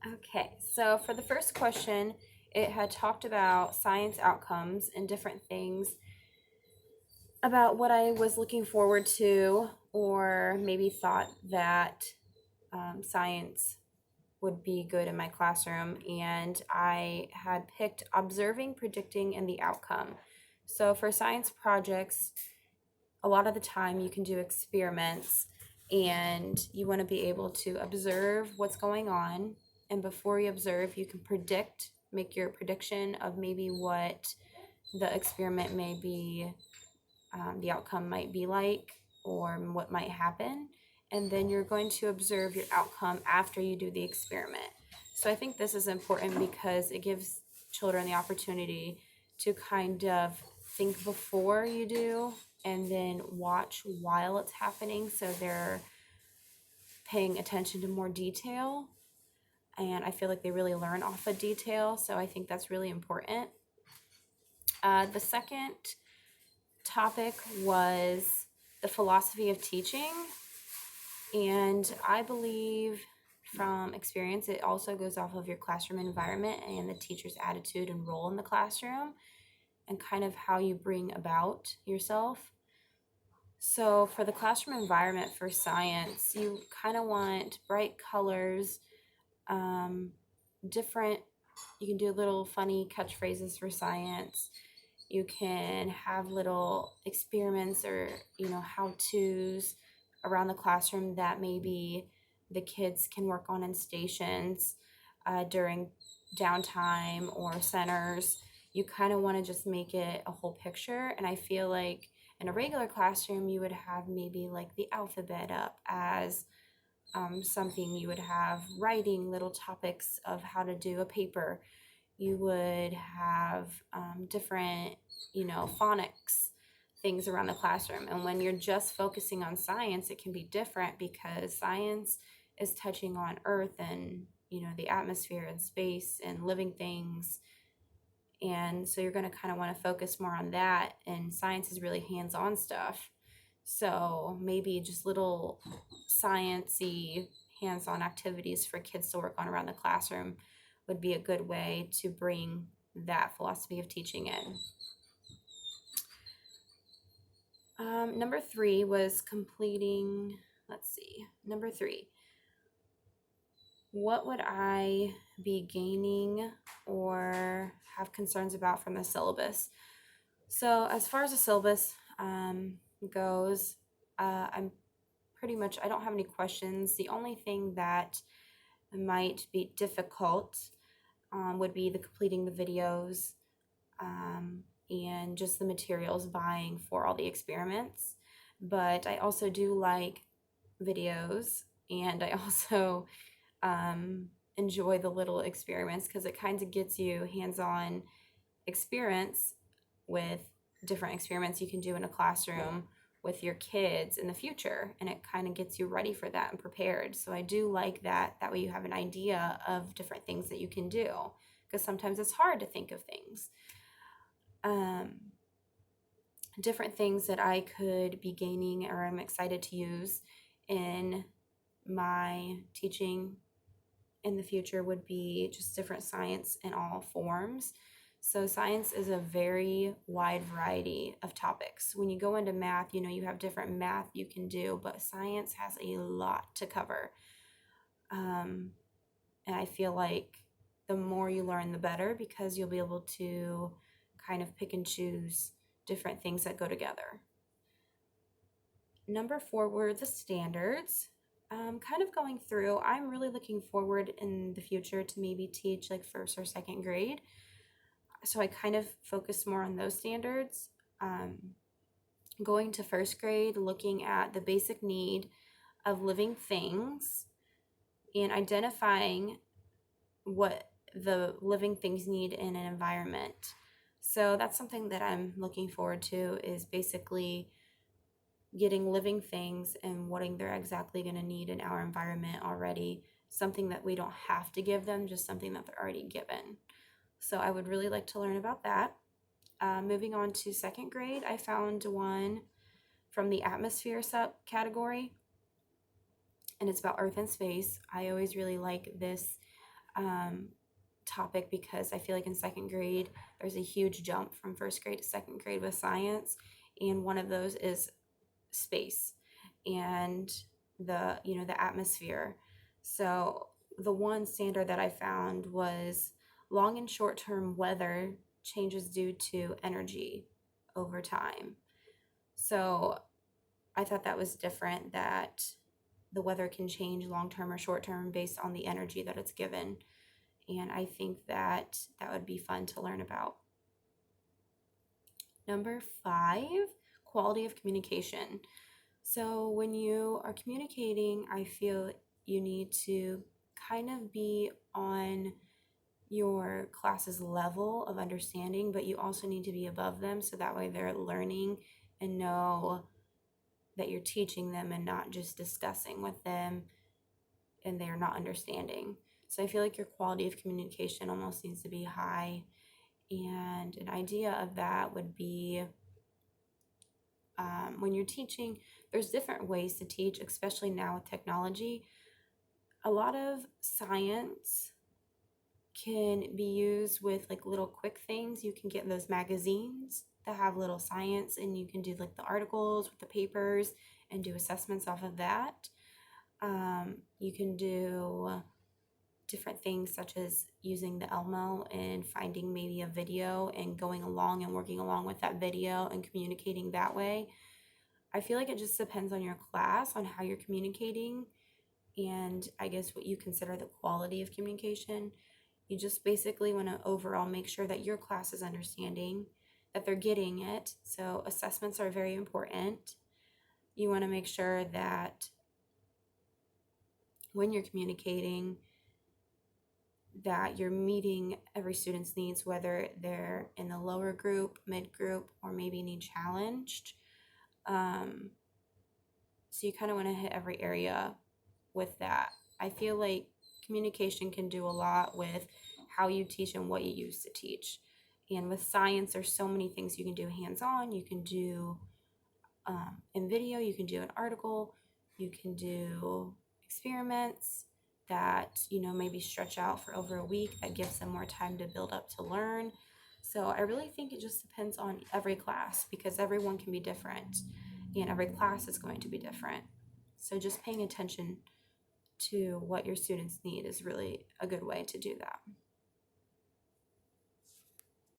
Okay, so for the first question, it had talked about science outcomes and different things about what I was looking forward to, or maybe thought that science would be good in my classroom. And I had picked observing, predicting, and the outcome. So for science projects, a lot of the time you can do experiments and you want to be able to observe what's going on. And before you observe, you can predict, make your prediction of maybe what the experiment may be, the outcome might be like, or what might happen. And then you're going to observe your outcome after you do the experiment. So I think this is important because it gives children the opportunity to kind of think before you do and then watch while it's happening, so they're paying attention to more detail. And I feel like they really learn off of detail, so I think that's really important. The second topic was the philosophy of teaching. And I believe from experience, it also goes off of your classroom environment and the teacher's attitude and role in the classroom and kind of how you bring about yourself. So, for the classroom environment for science, you kind of want bright colors, um, different, you can do little funny catchphrases for science. You can have little experiments or, how to's around the classroom that maybe the kids can work on in stations during downtime or centers. You kind of want to just make it a whole picture. And I feel like in a regular classroom, you would have maybe like the alphabet up as something. You would have writing little topics of how to do a paper. You would have different, phonics things around the classroom. And when you're just focusing on science, it can be different because science is touching on Earth and, the atmosphere and space and living things. And so you're going to kind of want to focus more on that. And science is really hands on stuff. So maybe just little sciencey hands on activities for kids to work on around the classroom would be a good way to bring that philosophy of teaching in. Number three was completing, let's see, number three. What would I be gaining or have concerns about from the syllabus? So, as far as the syllabus goes, I'm pretty much, I don't have any questions. The only thing that might be difficult would be the completing the videos and just the materials buying for all the experiments. But I also do like videos, and I also enjoy the little experiments because it kind of gets you hands-on experience with different experiments you can do in a classroom with your kids in the future, and it kind of gets you ready for that and prepared. So I do like that. That way you have an idea of different things that you can do, because sometimes it's hard to think of things. Different things that I could be gaining or I'm excited to use in my teaching in the future would be just different science in all forms. So science is a very wide variety of topics. When you go into math, you have different math you can do, but science has a lot to cover. And I feel like the more you learn, the better, because you'll be able to kind of pick and choose different things that go together. Number four were the standards. Kind of going through, I'm really looking forward in the future to maybe teach like first or second grade. So I kind of focus more on those standards. Going to first grade, looking at the basic need of living things and identifying what the living things need in an environment. So that's something that I'm looking forward to, is basically getting living things and what they're exactly going to need in our environment already. Something that we don't have to give them, just something that they're already given. So I would really like to learn about that. Moving on to second grade, I found one from the atmosphere subcategory, and it's about Earth and space. I always really like this topic, because I feel like in second grade there's a huge jump from first grade to second grade with science, and one of those is space and the atmosphere. So the one standard that I found was long and short term weather changes due to energy over time. So I thought that was different, that the weather can change long term or short term based on the energy that it's given. And I think that that would be fun to learn about. Number 5, quality of communication. So when you are communicating, I feel you need to kind of be on your class's level of understanding, but you also need to be above them so that way they're learning and know that you're teaching them and not just discussing with them and they're not understanding. So I feel like your quality of communication almost needs to be high. And an idea of that would be when you're teaching, there's different ways to teach, especially now with technology. A lot of science can be used with like little quick things. You can get those magazines that have little science, and you can do like the articles with the papers and do assessments off of that. You can do different things such as using the Elmo and finding maybe a video and going along and working along with that video and communicating that way. I feel like it just depends on your class, on how you're communicating, and I guess what you consider the quality of communication. You just basically want to overall make sure that your class is understanding, that they're getting it. So assessments are very important. You want to make sure that when you're communicating, that you're meeting every student's needs, whether they're in the lower group, mid group, or maybe need challenged. So you kind of want to hit every area with that. I feel like communication can do a lot with how you teach and what you use to teach. And with science, there's so many things you can do hands-on. You can do in video, you can do an article, you can do experiments that maybe stretch out for over a week, that gives them more time to build up to learn. So I really think it just depends on every class, because everyone can be different and every class is going to be different. So just paying attention to what your students need is really a good way to do that.